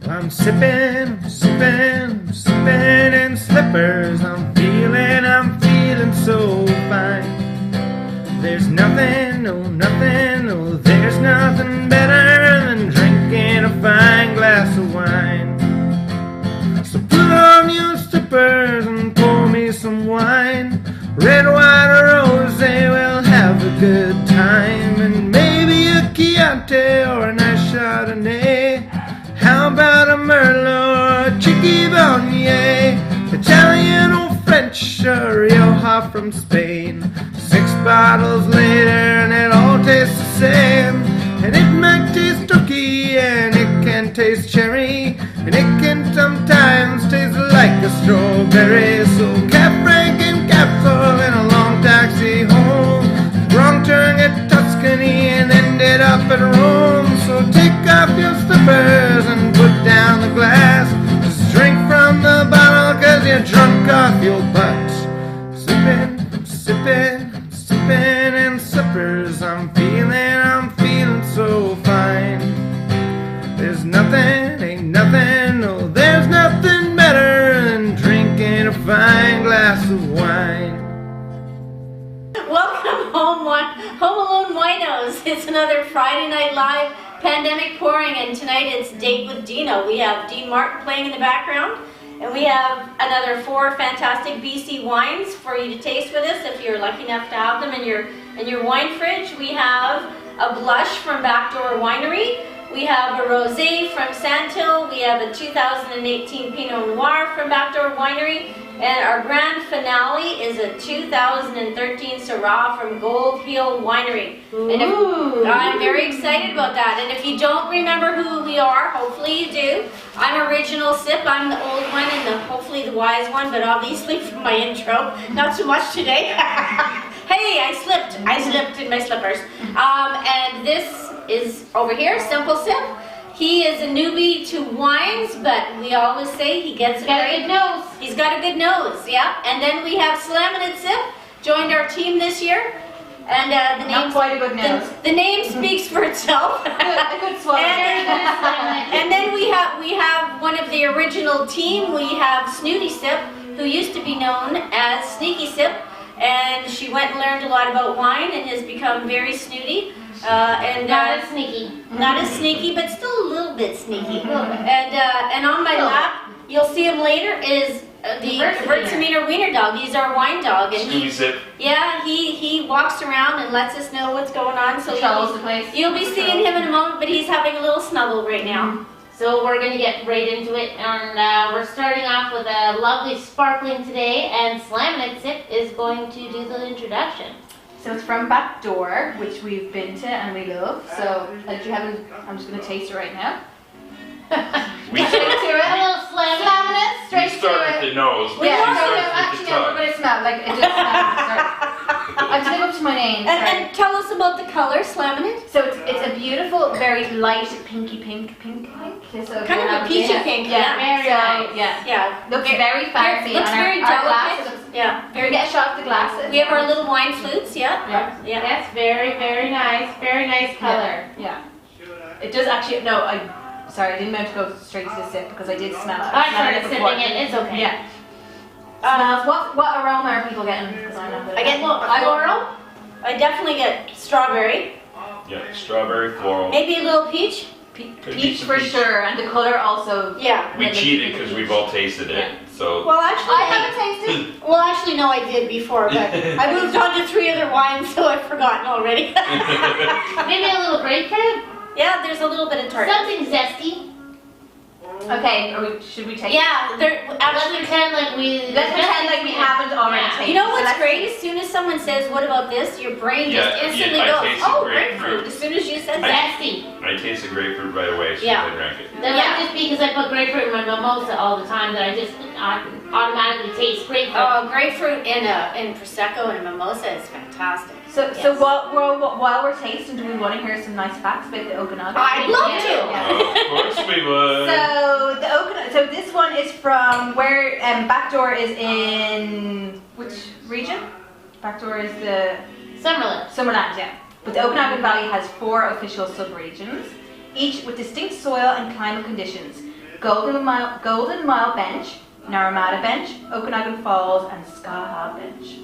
I'm sipping, sipping, sipping in slippers. I'm feeling so fine. There's nothing, no, there's nothing better than drinking a fine glass of wine. So put on your slippers and pour me some wine. Red, white, or rosé, we'll have a good time. And maybe a Chianti or a nice Chardonnay. How about a Merlot or a Cheeky Viognier? Italian or French or Rioja from Spain. 6 bottles later and it all tastes the same. And it might taste turkey and it can taste cherry. And it can sometimes taste like a strawberry. So Cap Frank and Capsule in a long taxi home. Wrong turn at Tuscany and ended up at Rome. So take off your slippers and put down the glass. Just drink from the bottle cause you're drunk off your butt. Sippin', sippin', sippin' in slippers. I'm feeling so fine. There's nothing, ain't nothing, no, there's nothing better than drinking a fine glass of wine. Welcome Home Alone Winos. It's another Friday Night Live pandemic pouring, and tonight it's Date with Dino. We have Dean Martin playing in the background, and we have another 4 fantastic BC wines for you to taste with us if you're lucky enough to have them in your wine fridge. We have a blush from Backdoor Winery. We have a rosé from Sandhill. We have a 2018 Pinot Noir from Backdoor Winery. And our grand finale is a 2013 Syrah from Gold Hill Winery. And I'm very excited about that. And if you don't remember who we are, hopefully you do. I'm Original Sip. I'm the old one and hopefully the wise one, but obviously from my intro, not so much today. Hey, I slipped in my slippers. And this is over here, Simple Sip. He is a newbie to wines, but we always say he gets a good nose. He's got a good nose, yeah. And then we have Slaminate Sip, joined our team this year. And the name, not quite a good nose. The name speaks for itself. A good swallow. And then we have one of the original team. We have Snooty Sip, who used to be known as Sneaky Sip, and she went and learned a lot about wine and has become very snooty. Not as sneaky. Not as sneaky, but still a little bit sneaky. And on my lap, you'll see him later, is the Gewürztraminer the Wiener Dog. He's our wine dog, and he walks around and lets us know what's going on. So you'll be seeing him in a moment, but he's having a little snuggle right now. So we're going to get right into it, and we're starting off with a lovely sparkling today, and Slaminate Sip is going to do the introduction. So it's from Backdoor, which we've been to and we love. So I'm just going to taste it right now. We straight to it. A little Slaminate. Straight start to with it. the nose. Actually, we're going to smell like it just smells. I'm to live up to my name. And tell us about the color, Slaminate. So it's a beautiful, very light pinky pink. So Kind of a peachy pink. Yeah. Looks very fancy. Looks very delicate. Yeah. Can we get a shot of the glasses? We have our little wine flutes. Yeah. That's very, very nice. Very nice color. Yeah. It does actually. No, sorry, I didn't mean to go straight to the sip because I did smell it. I started sipping it. It's okay. Yeah. Smells. What aroma are people getting? I get floral. I definitely get strawberry. Yeah, strawberry, floral. Maybe a little peach. Peach for sure, and the color also. Yeah. We cheated because we've all tasted it. So. Well, actually, I haven't tasted. Well, actually, no, I did before, but I moved on to 3 other wines, so I've forgotten already. Maybe a little grapefruit. Yeah, there's a little bit of tart. Something zesty. Okay, should we take? Yeah, Let's pretend like we haven't already tasted. You know what's great? As soon as someone says, "What about this?" your brain just instantly goes, "Oh, grapefruit!" As soon as you said zesty. I tasted grapefruit right away, so I drank it. That might just be because I put grapefruit in my mimosa all the time that I just automatically taste grapefruit. Oh, grapefruit in prosecco and a mimosa is fantastic. So while we're tasting, do we want to hear some nice facts about the Okanagan? I'd love to. Of course we would. So this one is from where Backdoor is in which region? Backdoor is the Summerland, yeah. But the Okanagan Valley has 4 official subregions, each with distinct soil and climate conditions. Golden Mile Bench, Naramata Bench, Okanagan Falls, and Skaha Bench.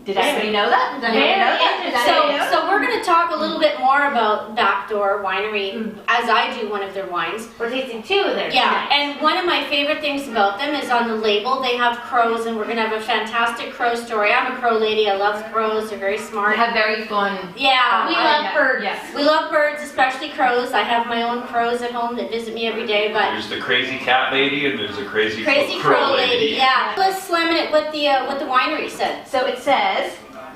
Did everybody know that? Did anybody know that? So we're going to talk a little bit more about Backdoor Winery as I do one of their wines. We're tasting 2 of theirs. Yeah, and one of my favorite things about them is on the label they have crows, and we're going to have a fantastic crow story. I'm a crow lady. I love crows. They're very smart. They have very fun. Yeah, We love birds. Yes. we love birds, especially crows. I have my own crows at home that visit me every day, but There's the crazy cat lady and there's a crazy crow lady. Yeah. Let's slam it what the winery said. So it says,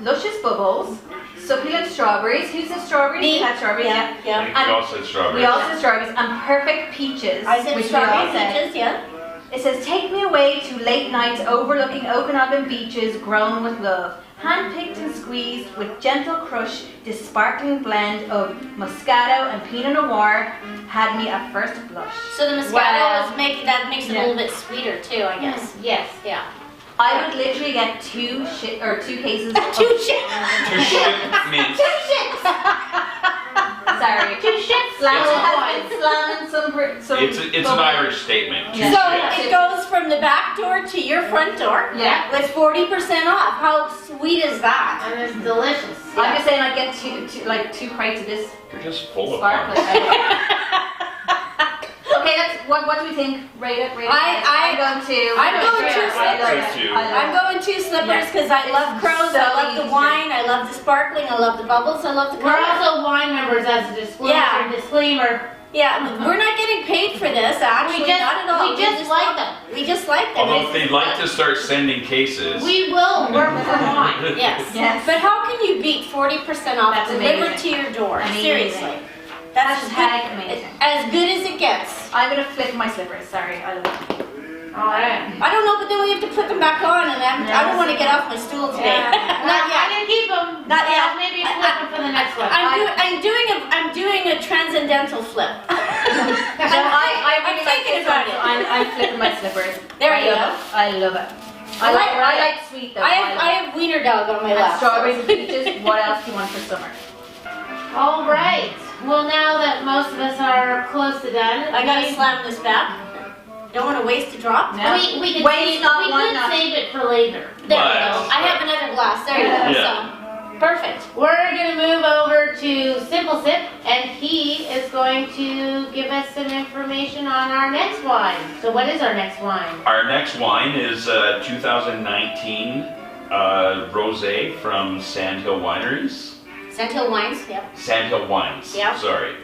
luscious bubbles, succulent strawberries. Who said strawberries? Me. We had strawberries, Yeah, I yeah. think we all said strawberries. We all said strawberries, and perfect peaches, I said which we all strawberry said. peaches, yeah. It says, take me away to late nights overlooking Okanagan beaches grown with love. Hand-picked and squeezed with gentle crush, this sparkling blend of Moscato and Pinot Noir had me at first blush. So the Moscato Wow. makes it a little bit sweeter too, I guess. Yes. Yeah. I would literally get 2 cases of... 2 shit. 2 shit mints. Sorry. 2 ships. Slamming some It's an Irish statement. Yeah. So it goes from the back door to your front door. Yeah. With 40% off. How sweet is that? And it's delicious. I'm just saying I get two crates of this You're just full of sparkling. fun. Okay, what do we think? Rate it. I'm going to. I'm going 2 I'd slippers. say 2. I'm going 2 slippers because I love crows, so I love the easy. wine, I love the sparkling, I love the bubbles, I love the We're color. also wine members as a disclaimer. Yeah, we're not getting paid for this, actually, not at all. We just like them. We just like them. Although if they'd like to start sending cases, We will work for wine. Yes. Yes. But how can you beat 40% off That's delivered amazing. to your door? Amazing. Seriously. That's Hashtag good. amazing. As good as it gets. I'm gonna flip my slippers. Sorry, I love it. Alright. I don't know, but then we have to put them back on, and I don't want to get off my stool today. Not I'm yet. gonna keep them. Not yet. Maybe flip them for the next one. I'm doing a transcendental flip. So I'm I'm thinking about it. I'm flipping my slippers. There you go. I love it. I like sweet though. I have Wiener Dog on my and lap. strawberries and peaches. What else do you want for summer? Alright. Well, now that most of us are close to done, I gotta slam this back. Don't want to waste a drop. No. we could Waste save, not, we want could not. save it for later. There we But- go. I have another glass. There you go. Yeah. So, perfect. We're going to move over to Simple Sip, and he is going to give us some information on our next wine. So what is our next wine? our next wine is 2019 rosé from Sandhill Wineries. Sandhill Wines. Yep. Sandhill Wines. Yeah. Sorry.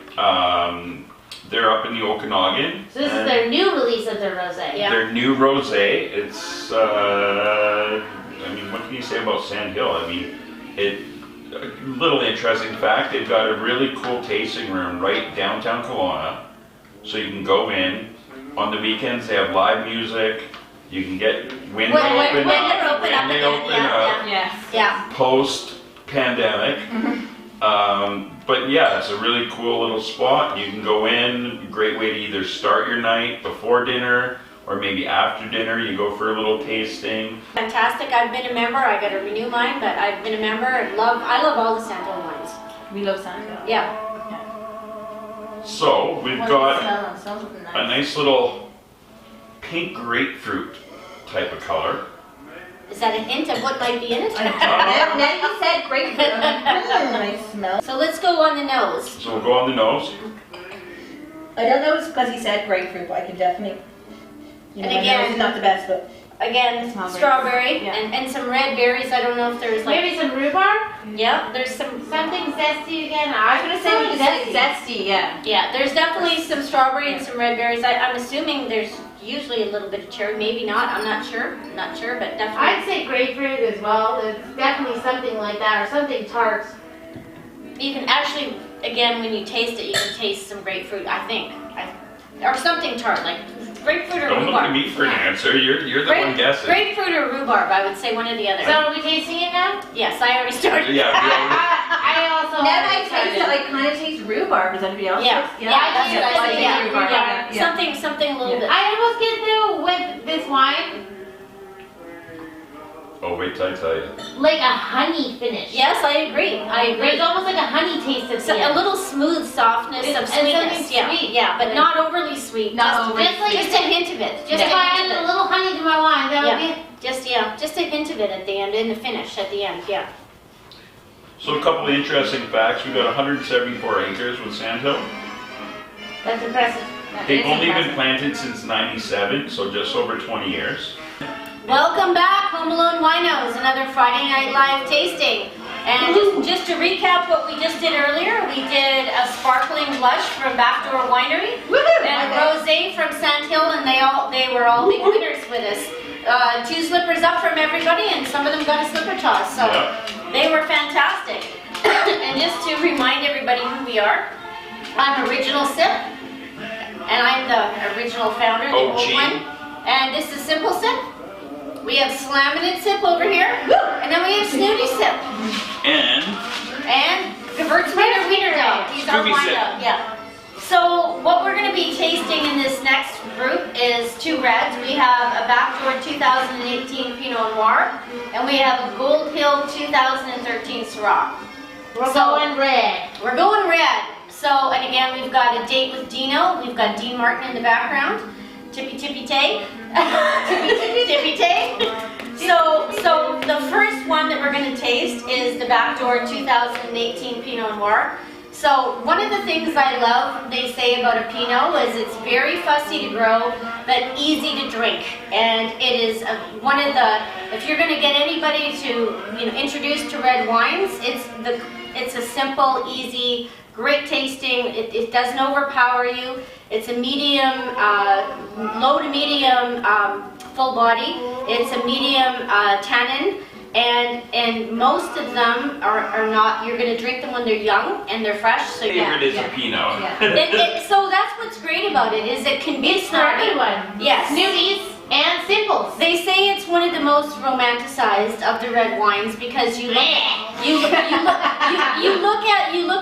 They're up in the Okanagan. So this is and their new release of their rosé. Yeah. Their new rosé. It's I mean, what can you say about Sandhill? I mean, a little interesting fact. They've got a really cool tasting room right downtown Kelowna, so you can go in. On the weekends, they have live music. You can get when they open up. When they open up. Yes. Yeah. Post-pandemic. But yeah, it's a really cool little spot. You can go in, great way to either start your night before dinner or maybe after dinner. You go for a little tasting. Fantastic. I've been a member. I got to renew mine, but I've been a member and I love all the Sandhill wines. We love Sandhill. Yeah. So we've got It smells nice. a nice little pink grapefruit type of color. Is that a hint of what might be in it? Now you said grapefruit. I smell. So let's go on the nose. So we'll go on the nose. I don't know if it's because he said grapefruit, but I can definitely. You know, And my again- nose is not the best, but Again, Smells great. strawberry Yeah. and some red berries. I don't know if there's like. Maybe some rhubarb? Yeah, there's some. Something zesty again. I was gonna say we zesty. zesty, yeah. Yeah, there's definitely some strawberry and some red berries. I'm assuming there's usually a little bit of cherry. Maybe not. I'm not sure. Not sure, but definitely. I'd say grapefruit as well. It's definitely something like that, or something tart. You can actually, again, when you taste it, you can taste some grapefruit. I think, or something tart like grapefruit or Don't look rhubarb. at me for an answer. You're the one guessing. Grapefruit or rhubarb. I would say one or the other. So are we tasting it now? Yes, I already started. Yeah. I also. Now that I already taste it, started. I kind of taste rhubarb. Does anybody else? Yeah. taste? Yeah, that's do. what I I say. do Yeah, rhubarb. yeah. Yeah. Something a little bit. I almost get through with this wine. Oh, wait till I tell you. Like a honey finish. Yes, I agree. I agree. There's almost like a honey taste of So a little smooth softness of sweetness. something Yeah, sweet. yeah, but not overly sweet. Not overly just a hint of it. Just If a I hint add of a it. little honey to my wine, that would be. Just a hint of it at the end, in the finish at the end. Yeah. So a couple of interesting facts. We've got 174 acres with Sandhill. That's impressive. They've only been planted since 97, so just over 20 years. Welcome back, Home Alone Winos, another Friday Night Live tasting. And just to recap what we just did earlier, we did a sparkling blush from Backdoor Winery and a rosé from Sandhill, and they were all big winners with us. 2 slippers up from everybody, and some of them got a slipper toss, so they were fantastic. And just to remind everybody who we are, I'm Original Sip, and I'm the original founder, the old one. And this is Simple Sip. We have Slaminate Sip over here, and then we have Snooty Sip. And Gewürztraminer the Wiener Dog. He's our Scooby wine Sip. dog, yeah. So what we're going to be tasting in this next group is 2 reds. We have a Backdoor 2018 Pinot Noir, and we have a Gold Hill 2013 Syrah. We're going red. We're going red. So, and again, we've got a date with Dino. We've got Dean Martin in the background. Tippy tay. Tippy tay. So the first one that we're going to taste is the Backdoor 2018 Pinot Noir. So one of the things I love, they say about a Pinot, is it's very fussy to grow, but easy to drink. And it is one of the, if you're going to get anybody to introduce to red wines, it's a simple, easy, great tasting. It doesn't overpower you. It's a medium, low to medium full body. It's a medium tannin, and most of them are not. You're going to drink them when they're young and they're fresh. So favorite is a Pinot. so that's what's great about it, is it can be It's for everyone. Yes. Snooties and Simples. They say it's one of the most romanticized of the red wines because you look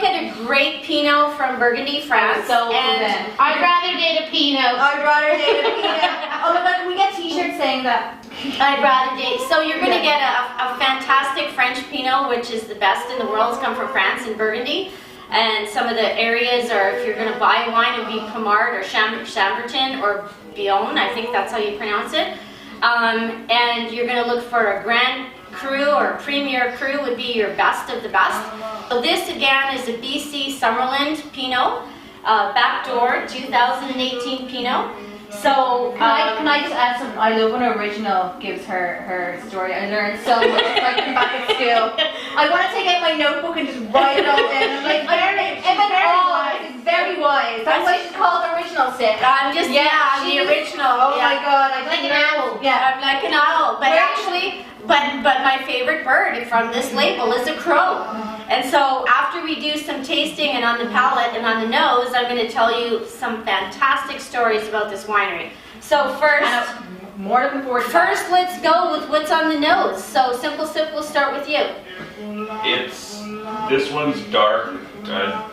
at a great Pinot from Burgundy, France. And I'd rather date a Pinot. I'd rather date a Pinot. Oh my god, can we get t-shirts saying that? I'd rather date. So you're going to get a fantastic French Pinot, which is the best in the world. It's come from France and Burgundy. And some of the areas are, if you're going to buy wine, it would be Pommard or Chambertin or Beaune, I think that's how you pronounce it. And you're going to look for a Grand Cru or a Premier Cru would be your best of the best. So this again is a BC Summerland Pinot, Backdoor 2018 Pinot. So Can I just add something? I love when Original gives her story. I learned so much like back at school. I want to take out my notebook and just write it all down. Like it's very wise. That's why she's called Original Sip. I'm just I'm the original. Oh my god, Like an owl. I'm like an owl, but actually, but my favorite bird from this label is a crow. And so after we do some tasting and on the palate and on the nose, I'm going to tell you some fantastic stories about this winery. So first, more looking forward to that. first let's go with what's on the nose. So Simple Sip, we'll start with you. This one's dark.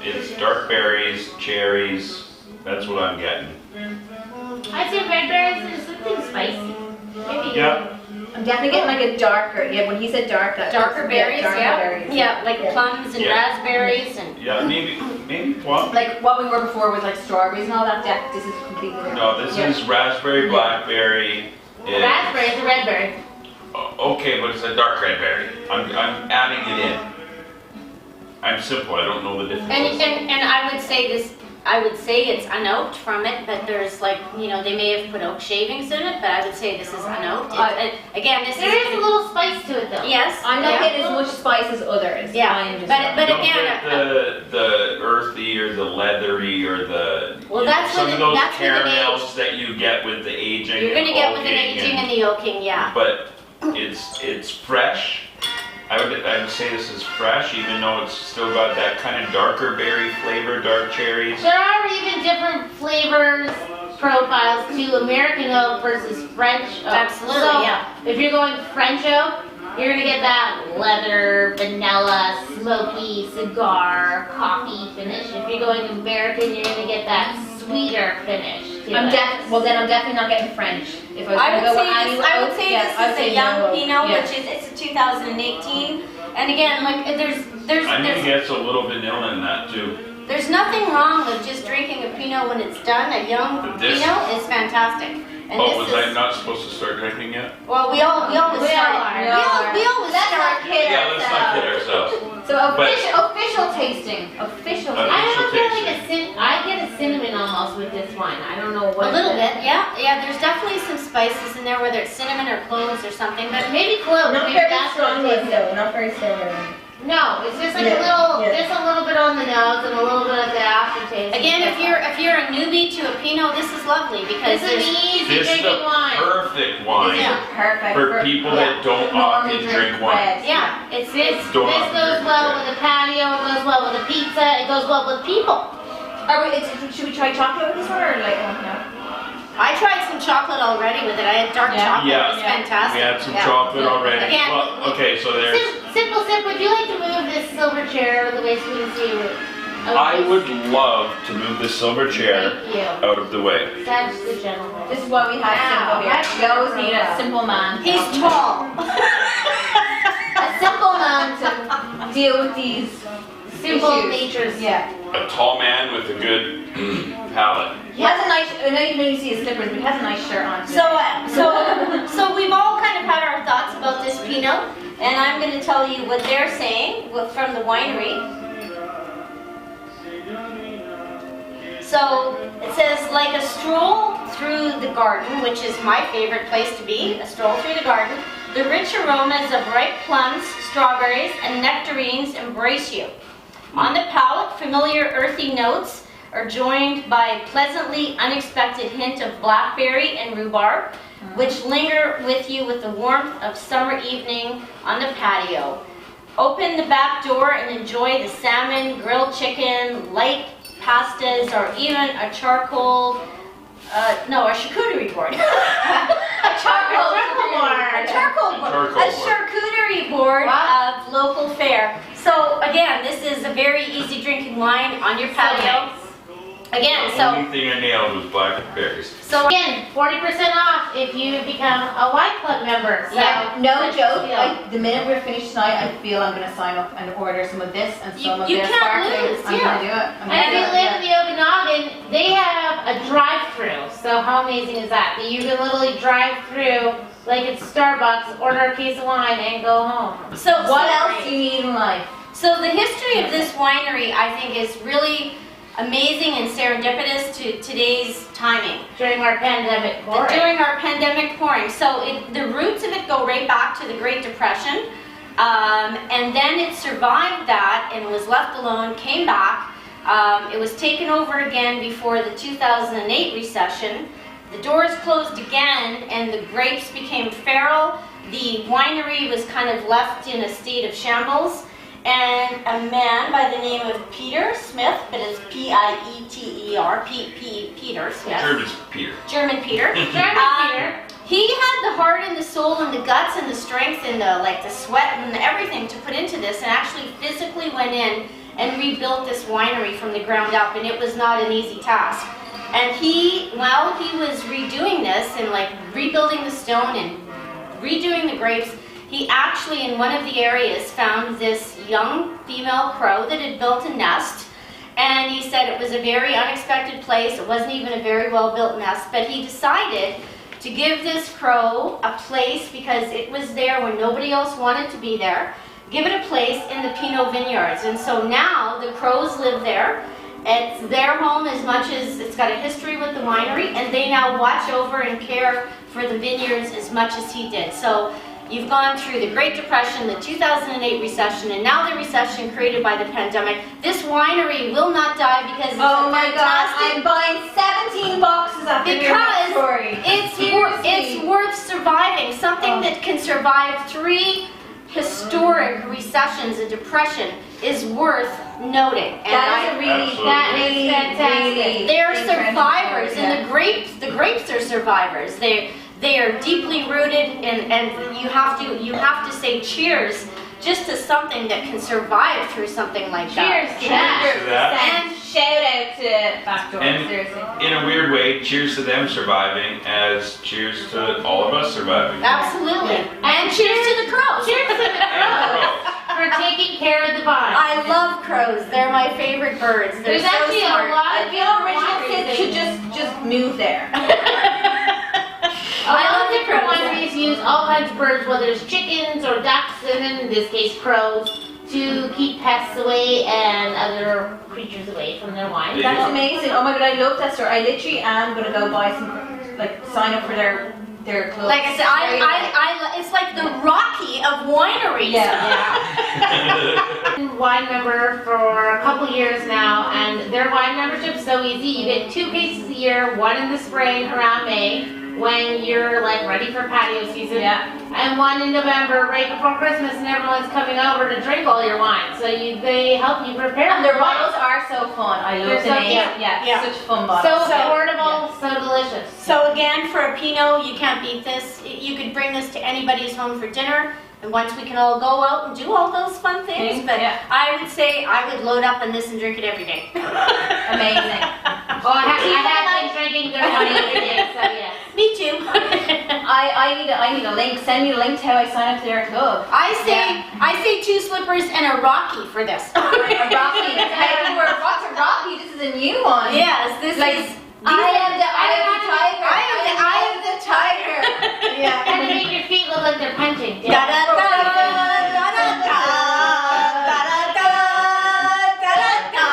It's dark berries, cherries. That's what I'm getting. I'd say red berries is something spicy. Maybe. Yeah. I'm definitely getting like a darker. Yeah, when he said dark, that Darker berries, berries. yeah, like plums and raspberries and. Yeah, maybe plum. Like what we were before was like strawberries and all that. This is completely different. No, this is raspberry, blackberry. Raspberry is a red berry. Okay, but it's a dark red berry. I'm adding it in. I'm simple. I don't know the difference. And I would say this. I would say it's unoaked from it, but there's like, they may have put oak shavings in it, but I would say this is unoaked. Again, this There is a little spice to it though. Yes. I'm not getting as much spice as others. Yeah, I'm just but Don't again, get the earthy or the leathery or the that's some with of those that's with an caramels age. that you get with the aging. You're going to and get with an oaking aging and the oaking, yeah. But it's fresh. I would say this is fresh, even though it's still got that kind of darker berry flavor, dark cherries. There are even different flavors, profiles to American oak versus French oak. Absolutely, so yeah. If you're going French oak, you're gonna get that leather, vanilla, smoky, cigar, coffee finish. If you're going American, you're gonna get that sweeter finish. to I'm it. then I'm definitely not getting French. If I was I going to would go say with any this, I would oats, say yeah, this I'd is a say young no. Pinot, Yeah. which is it's a 2018. And again, like I think it gets a little vanilla in that too. there's nothing wrong with just drinking a Pinot when it's done. A young But this- Pinot is fantastic. And Oh, this was is, I not supposed to start drinking yet? well, we always We all start. are. We always Let's start. not kid Yeah, let's not kid ourselves. So But- official tasting. Official Uh, tasting. I don't feel tasting. like I get a cinnamon almost with this wine. I don't know what. A little it is. bit, yeah. There's definitely some spices in there, whether it's cinnamon or cloves or something. But Maybe clove. Not maybe very that's what strong it is. though. Not very strong. No, it's just like Yeah, a little, yeah. just a little bit on the nose and a little bit of the aftertaste. again, if you're a newbie to a Pinot, this is lovely because This is an there's easy This is drinking the wine. perfect wine Yeah. Perfect for people that don't often drink wine. red. yeah, it's This Don't goes drink well red. with a patio. It goes well with a pizza. It goes well with people. Should we try chocolate with this one or like no? I tried some chocolate already with it. I had dark Yeah. chocolate. Yeah. It was fantastic. We had some Yeah. chocolate already. Again- Well, okay, so there's. Simple Sip, would you like to move this silver chair out of the way so we can see you? I would love to move this silver chair Thank you. out of the way. That's the gentleman. This is why we have Wow, simple here. that's We always need a beautiful. simple man. He's tall. A simple man to deal with these Simple issues. natures. Yeah. A tall man with a good palate. He has a nice. I know you see his slippers, but he has a nice shirt on. So we've all kind of had our thoughts about this Pinot, and I'm going to tell you what they're saying from the winery. So it says, like a stroll through the garden, which is my favorite place to be, a stroll through the garden, the rich aromas of ripe plums, strawberries, and nectarines embrace you. On the palate, familiar earthy notes are joined by a pleasantly unexpected hint of blackberry and rhubarb, which linger with you with the warmth of summer evening on the patio. Open the back door and enjoy the salmon, grilled chicken, light pastas, or even a charcoal, a charcuterie board. A charcoal board. A charcuterie board Wow. of local fare. So again, this is a very easy drinking wine on your patio. Again, The so only thing I nailed was blackberries. Again, 40% off if you become a wine club member. So Yeah, no let's joke. feel. The minute we're finished tonight, I feel I'm going to sign up and order some of this and some of you their can't sparkling. lose, I'm yeah. going to do it. I'm And if gonna you do it, live in the Okanagan, they have a drive-through. So how amazing is that? That you can literally drive through, like it's Starbucks, order a case of wine, and go home. so What else do you need in life? So the history of this winery, I think, is really amazing and serendipitous to today's timing. During our pandemic pouring. During our pandemic pouring. So the roots of it go right back to the Great Depression. And then it survived that and was left alone, came back. It was taken over again before the 2008 recession. The doors closed again and the grapes became feral. The winery was kind of left in a state of shambles. And a man by the name of Peter Smith, but it's P-I-E-T-E-R, Peter Smith. German's Peter. German Peter. Peter. He had the heart and the soul and the guts and the strength and the sweat and everything to put into this, and actually physically went in and rebuilt this winery from the ground up, and it was not an easy task. And while he was redoing this and rebuilding the stone and redoing the grapes, he actually in one of the areas found this young female crow that had built a nest. And he said it was a very unexpected place. It wasn't even a very well built nest, but he decided to give this crow a place because it was there when nobody else wanted to be there. Give it a place in the Pinot vineyards. And so now the crows live there. It's their home as much as it's got a history with the winery, and they now watch over and care for the vineyards as much as he did. So you've gone through the Great Depression, the 2008 recession, and now the recession created by the pandemic. This winery will not die because it's Oh a my God! fantastic I'm buying 17 boxes after hearing that because story. it's worth surviving. Something that can survive 3 historic recessions, a depression, is worth noting. And That is a really, Absolutely. that is fantastic. they're interesting survivors, story, and the grapes are survivors. They are deeply rooted, and you have to say cheers just to something that can survive through something like that. Cheers to that. To that. And Shout out to Backdoor, And seriously. in a weird way, cheers to them surviving as cheers to all of us surviving. Absolutely. And cheers to the crows. Cheers to the And crows crows. for taking care of the vine. I love crows. They're my favorite birds. They're There's so actually smart. a lot I of feel original wineries kids should just move there. A lot of different wineries use all kinds of birds, whether it's chickens or ducks, and then in this case crows, to keep pests away and other creatures away from their wine. That's amazing. Oh my god, I love that store. I literally am gonna go buy some, like, sign up for their club. Like I said, it's like the Rocky of wineries. Yeah. Been wine member for a couple years now, and their wine membership's so easy. You get 2 cases a year, one in the spring around May, when you're like ready for patio season. Yeah. And one in November, right before Christmas, and everyone's coming over to drink all your wine. So they help you prepare. And their the wine. bottles are so fun. I love They're the so name. cute. Yeah, such fun So bottles. affordable, so delicious. So again, for a Pinot, you can't beat this. You could bring this to anybody's home for dinner, and once we can all go out and do all those fun things. But Yeah. I would say I would load up on this and drink it every day. Amazing. Oh, I have been drinking their wine every day, so yes. Me too. I need a link. Send me a link to how I sign up to their club. I say 2 slippers and a Rocky for this. A Rocky. What's a Rocky? This is a new one. Yes, this Like, is. I am the tiger. I am the tiger. Yeah. And they make your feet look like they're punching. Da da da da da da da da da da.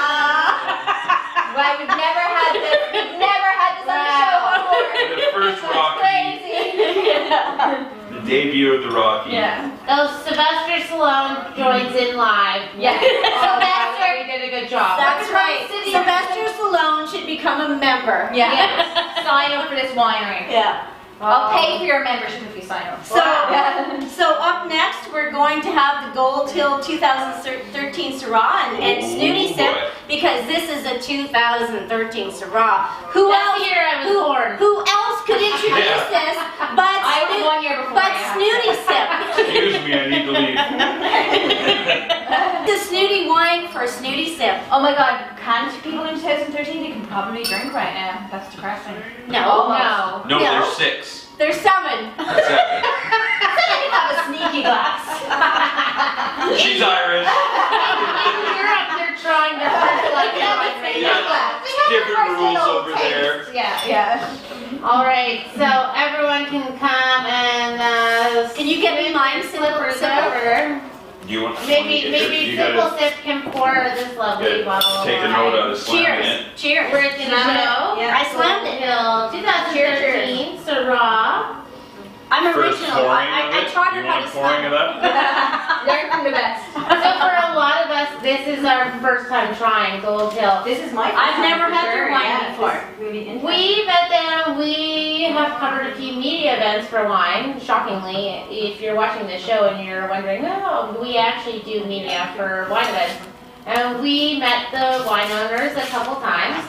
Well, we've never had this. We've never had this on the show before. The first This is Rocky, crazy. the debut of the Rocky. Yeah. Those Sylvester Stallone joins in live. Yeah. Sylvester, we did a good job. That's right. City. Sylvester Stallone should become a member. Yeah. Sign up for this winery. Yeah. I'll pay for your membership if you sign up. So, so up next, we're going to have the Gold Hill 2013 Syrah and Snooty Sip, boy. because this is a 2013 Syrah. Who That's else? the year I was born. Who else could introduce Yeah. this but I was 1 year before. but Snooty Sip? Excuse me, I need to leave. The Snooty wine for Snooty Sip. Oh my god, can people in 2013 you can probably drink right now? That's depressing. No, No. No, No. there's 6. there's 7. That's 7. You have a sneaky glass. She's Irish. In Europe, they're trying their first like Yeah. Different rules over there. Yeah. All right, so everyone can come and Can you get me mine, slippers Simple? over. Do you want Maybe you Simple gotta Sip can pour this lovely bottle. take a note out of slamming Cheers. it. Cheers. We're gonna show. Yeah. I slammed it. Hill 2013 Syrah. I'm First original. pouring I of it? taught her You how want to pouring slam of that? Learn from the best. So for a lot of us, this is our first time trying Gold Hill. This is my first I've time never for had sure. their wine Yeah, before. it's really interesting. We met them, we have covered a few media events for wine, shockingly. If you're watching this show and you're wondering, oh, we actually do media for wine events. And we met the wine owners a couple times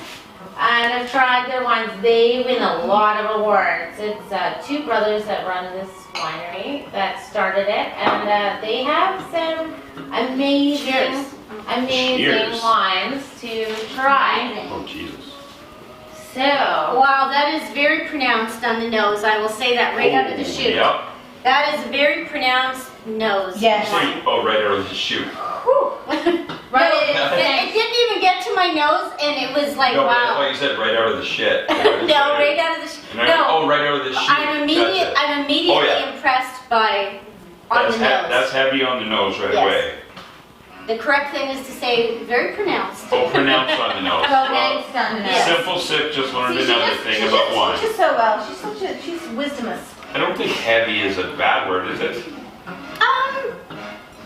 and have tried their wines. They win a lot of awards. It's 2 brothers that run this winery that started it, and they have some amazing Cheers. wines to try. Oh, Jesus. So, Wow, that is very pronounced on the nose. I will say that right out of the chute. Yep. That is a very pronounced nose. Yes. So, oh, right out of the chute. Whew. Right. It didn't even get to my nose, and it was like, No, but I wow. thought you said right out of the shit. No, right out of the chute. No, Oh, right out of the chute. I'm immediately Oh, yeah. impressed by on the nose. That's heavy on the nose right Yes. away. The correct thing is to say very pronounced. Oh, pronounced on the nose. Pronounced on the nose. Yes. Simple Sip just learned See, she another just- thing she about just wine. teaches so well. She's wisdomous. I don't think heavy is a bad word, is it?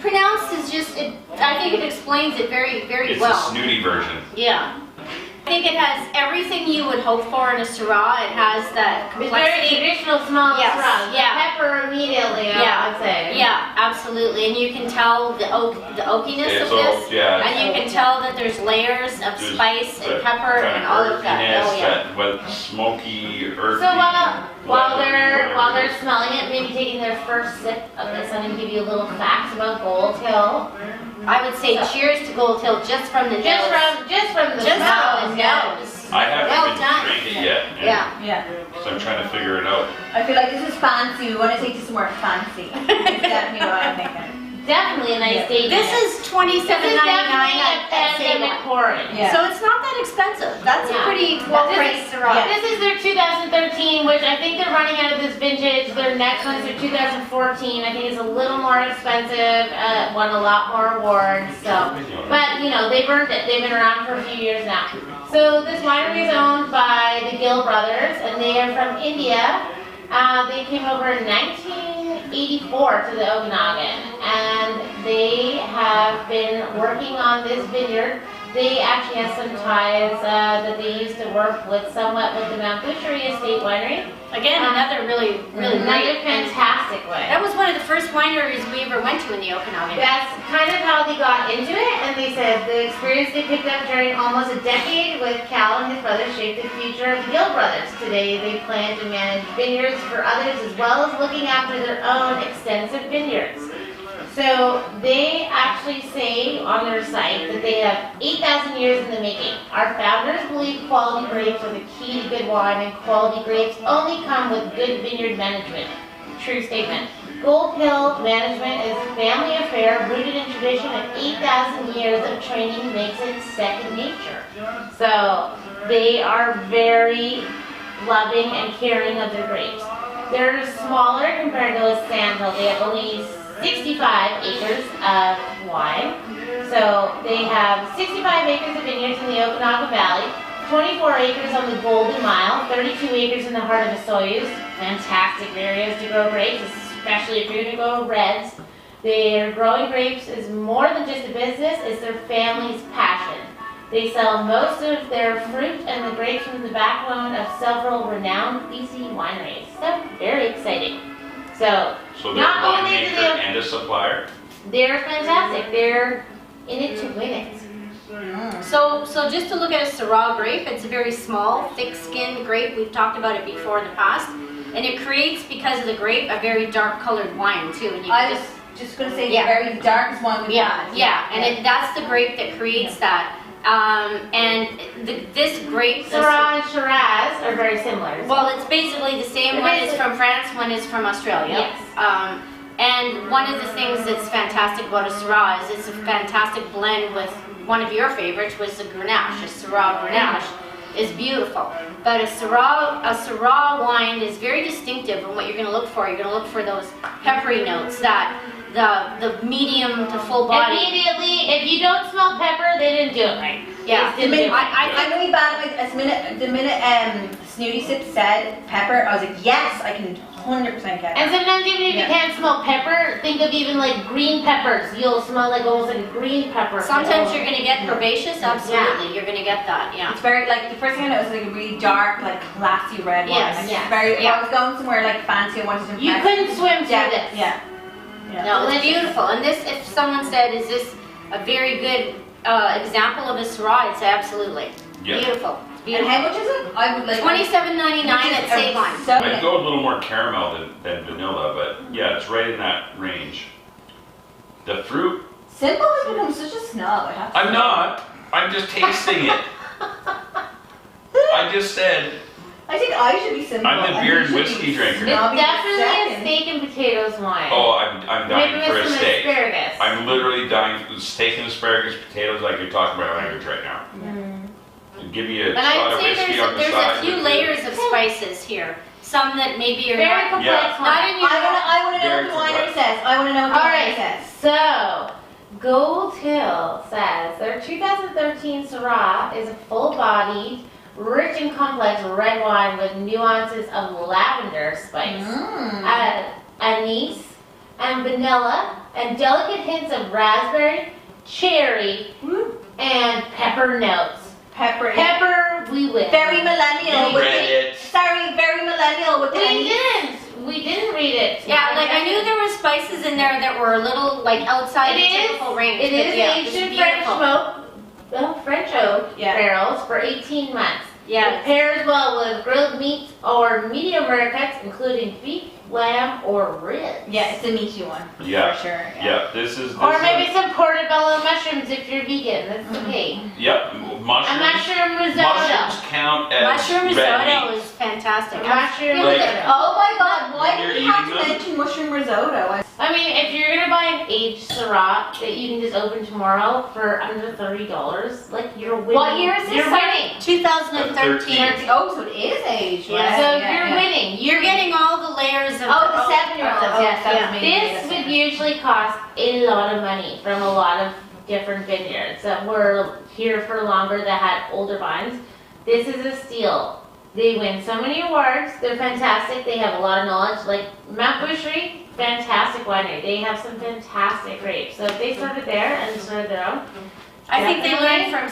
Pronounced is just, I think it explains it very, very It's well. a snooty version. Yeah. I think it has everything you would hope for in a Syrah. It has that it's very complexity. traditional small Yes, Syrah. yeah. Pepper immediately, Yeah. I would say. Yeah, absolutely. And you can tell the oakiness It's of this. all, yeah. And you can tell that there's layers of There's spice and that pepper kind and all of that. earthiness, Oh yeah. that what, smoky, earthy. So while whatever it they're is. smelling it, maybe taking their first sip of this, I'm gonna give you a little facts about Gold Hill. I would say cheers to Gold Hill just from the Just nose. from the Just smell. from the nose. I haven't Well even done. drank it yet. and Yeah. Yeah. So I'm trying to figure it out. I feel like this is fancy. We want to take this somewhere fancy. That's definitely what I'm thinking. Definitely a nice date. This is $27.99 definitely a at pandemic Sandhill. pouring. Yeah. So it's not that expensive. That's a Yeah. pretty well-priced Syrah. Yeah. This is their 2013, which I think they're running out of this vintage. Their next one's their 2014. I think it's a little more expensive. Won a lot more awards. So, but you know, they've earned it. They've been around for a few years now. So this winery is owned by the Gill brothers, and they are from India. They came over in 1984 to the Okanagan, and they have been working on this vineyard. They actually have some ties that they used to work with somewhat with the Mount Boucherie Estate Winery. Again, another really Another great. fantastic way. That was one of the first wineries we ever went to in the Okanagan. That's kind of how they got into it, and they said the experience they picked up during almost a decade with Cal and his brother shaped the future of the Gill brothers. Today, they plan to manage vineyards for others as well as looking after their own extensive vineyards. So they actually say on their site that they have 8,000 years in the making. Our founders believe quality grapes are the key to good wine, and quality grapes only come with good vineyard management. True statement. Gold Hill management is a family affair rooted in tradition, and 8,000 years of training makes it second nature. So they are very loving and caring of their grapes. They're smaller compared to Sandhill. They have only 65 acres of wine. So they have 65 acres of vineyards in the Okanagan Valley, 24 acres on the Golden Mile, 32 acres in the heart of the Soyuz. Fantastic areas to grow grapes, especially if you're going to grow reds. Their growing grapes is more than just a business, it's their family's passion. They sell most of their fruit and the grapes from the backbone of several renowned BC wineries. So very exciting. So So they're a not only do winemaker they and a supplier? they're fantastic. They're in it to win it. So just to look at a Syrah grape, it's a very small, thick-skinned grape. We've talked about it before in the past. And it creates, because of the grape, a very dark-colored wine, too. And you I can was just going to say Yeah. the very darkest one we've Yeah, had. yeah, and that's the grape that creates that. This grape, Syrah and Shiraz are very similar. well, it's basically the same. One is from France, one is from Australia. Yes. And one of the things that's fantastic about a Syrah is it's a fantastic blend with one of your favorites, was the Grenache. A Syrah Grenache is beautiful, but a Syrah wine is very distinctive. And what you're going to look for, you're going to look for those peppery notes, that the medium to full body. Immediately, if you don't smell pepper, they didn't do it right. Yeah, They didn't do it right. I'm really bad with the minute Snooty Sip said pepper, I was like, yes, I can 100% get And it. sometimes even if you Yeah. can't smell pepper, think of even like green peppers. You'll smell like almost like a green pepper. Sometimes you're going to get herbaceous. Absolutely, you're going to get that. Yeah. It's very, like, the first thing I noticed was like a really dark, like, classy red wine. Yes, Like, yes, very, yeah. if I was going somewhere, like, fancy, I wanted to You impress. couldn't swim through Yeah, this. yeah. Yeah. No, it's Delicious. beautiful. And this, if someone said, is this a very good example of a Syrah, I'd say absolutely. Yeah. Beautiful. It's And beautiful. how much is it? I would like $27.99 at Save On. So I'd go a little more caramel than vanilla, but yeah, it's right in that range. The fruit, simple has become such a snob. I have to I'm say. not. I'm just tasting it. I just said, I think I should be simple. I'm a and beer you and should whiskey be drinker. It's snobby definitely a second. steak and potatoes wine. oh, I'm Maybe dying for with a some steak. asparagus. I'm literally dying for steak and asparagus, potatoes, like you're talking about language right now. And give me a And shot I'd of say whiskey on the there's side. a few with the- layers of spices here. Some that maybe are Very not. complex Yeah. wine. Not in your. I want to know Very what the winery complex. says. I want to know what the All winery right, says. so Gold Hill says their 2013 Syrah is a full-bodied, rich and complex red wine with nuances of lavender spice, anise, and vanilla, and delicate hints of raspberry, cherry, and pepper notes. Pepper. Pepper, we win. Very millennial. You with read the- it. Sorry, very millennial with the We didn't read it. Yeah, like I knew there were spices in there that were a little like outside the typical range. It but is yeah, aged it's in French beautiful. smoke, French oak Yeah. barrels for 18 months. Yeah. It pairs well with grilled grilled meat or medium rare cuts, including beef, lamb, or ribs. Yeah, it's a meaty one. Yeah. For sure. Yeah, this is. Or maybe some portobello mushrooms if you're vegan. That's okay. Yep, A mushrooms. mushroom risotto. Mushrooms count as Mushroom red risotto meat. is fantastic. Mushroom Like- risotto. Oh my god, why You're did you have eating to them? mention mushroom risotto? I mean, if you're gonna buy an aged Syrah that you can just open tomorrow for under $30, like you're winning. What year is this, You're sorry? winning. 2013. Oh, so it is aged, Yeah. right? So Yeah, you're yeah. winning. You're getting all the layers of Oh, the 7-year-olds, yes, that yeah. was me. This would usually cost a lot of money from a lot of different vineyards that were here for longer that had older vines. This is a steal. They win so many awards. They're fantastic. They have a lot of knowledge. Like Mount Boucherie, fantastic winery. They have some fantastic grapes. So if they started there and started their own, I think they Definitely. learned from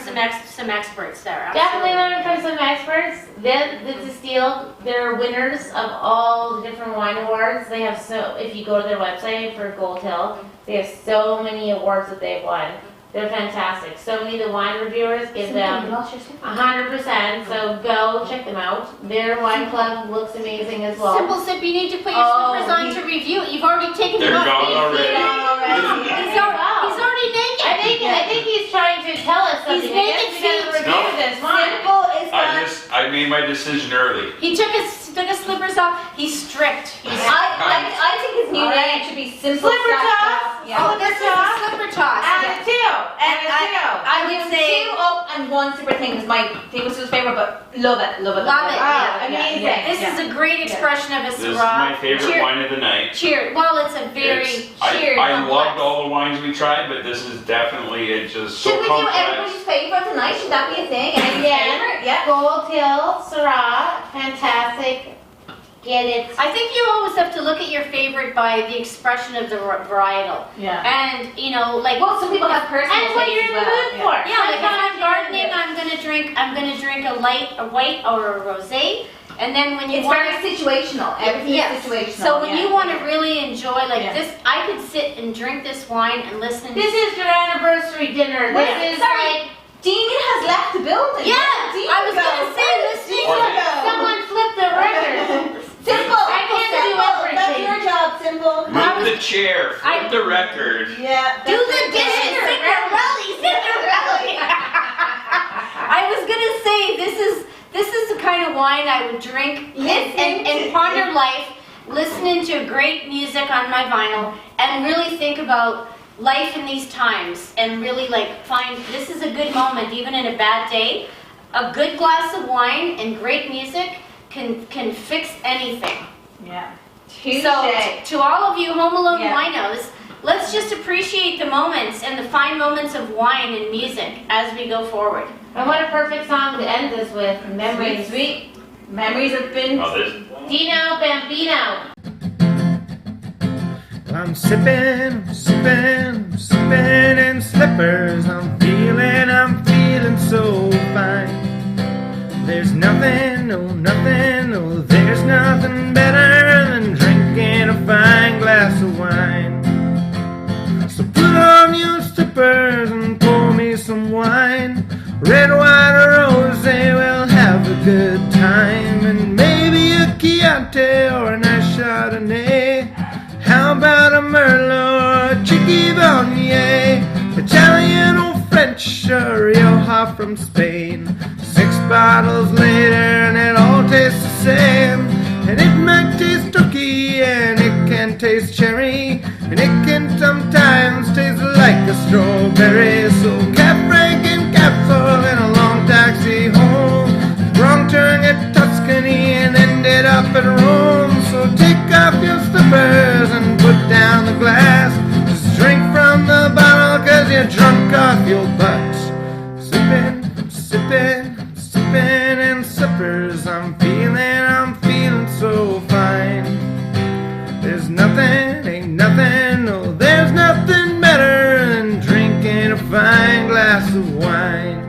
some experts, Sarah. definitely learn from some experts. This is steal. They're winners of all the different wine awards. They have if you go to their website for Gold Hill, they have so many awards that they've won. They're fantastic. So many of the wine reviewers give them 100%. So go check them out. Their wine club looks amazing as well. Simple Sip, you need to put your Oh, slippers on to review it. You've already taken They're them off. gone already. He's already naked. I think he's trying to tell us something. He's I making guess we gotta feet. review No. this wine. Simple is that. I made my decision early. He took his slippers off. He's strict. I think his new All name right. should be Simple Slipper Scratch toss. Off. Yeah. Oh, this is a slipper toss. And a 2. And a 2. I would say 2 up and 1 super thing is my thing was his favorite, but love it. Love it. Ah, Yeah, amazing. yeah, This yeah. is a great expression of a This is Syrah. my favorite Cheer- wine of the night. Cheer. Well, it's a very cheered I complex. loved all the wines we tried, but this is definitely, it's just so Should we do complex. everybody's favorite tonight? Should that be a thing? Everybody's Yeah. favorite? Yeah. Gold Hill, Syrah, fantastic. Get it. I think you always have to look at your favorite by the expression of the varietal. Yeah. And, you know, like, Well, some people have personal And what you're tastes in as the well. mood Yeah. for. yeah, like if I'm Sometimes gardening, you're in I'm gonna drink a white or a rosé. And then when you It's want very situational. Everything Yes. is situational. So when yeah. you want to really enjoy like Yeah. this, I could sit and drink this wine and listen. This is your anniversary dinner. Wait, This is sorry. like Dean has left the building. Yeah, Where did Dean I was go? gonna say, Where did listening Dean to- go? someone flipped the record. Simple. I can't do Simple. That's everything. your job, Simple. Move the chair, flip the record. Yeah. Do that's the your dishes, job. Cinderella. I was gonna say this is the kind of wine I would drink and ponder life, listening to great music on my vinyl, and really think about life in these times, and really like find this is a good moment, even in a bad day. A good glass of wine and great music can fix anything. Yeah. So to all of you Home Alone Yeah. winos, let's just appreciate the moments and the fine moments of wine and music as we go forward. And what a perfect song to end this with. Memories. Sweet. Memories have been. Oh, this. Dino Bambino. I'm sipping in slippers. I'm feeling so fine. There's nothing, there's nothing better than drinking a fine glass of wine. So put on your slippers and pour me some wine. Red, white, or rosé, we'll have a good time. And maybe a Chianti or a nice Chardonnay. How about a Merlot or a Chicky Viognier? Italian or French or Rioja from Spain. 6 bottles later and it all tastes the same. And it might taste turkey and it can taste cherry. And it can sometimes taste like a strawberry. So Cap Frank and capsule in a long taxi home. Wrong turn at Tuscany and ended up at Rome. So take off your slippers and put down the glass. Just drink from the bottle cause you're drunk off your butt. Sipping in slippers. I'm feeling so fine. There's nothing, ain't nothing, no, there's nothing better than drinking a fine glass of wine.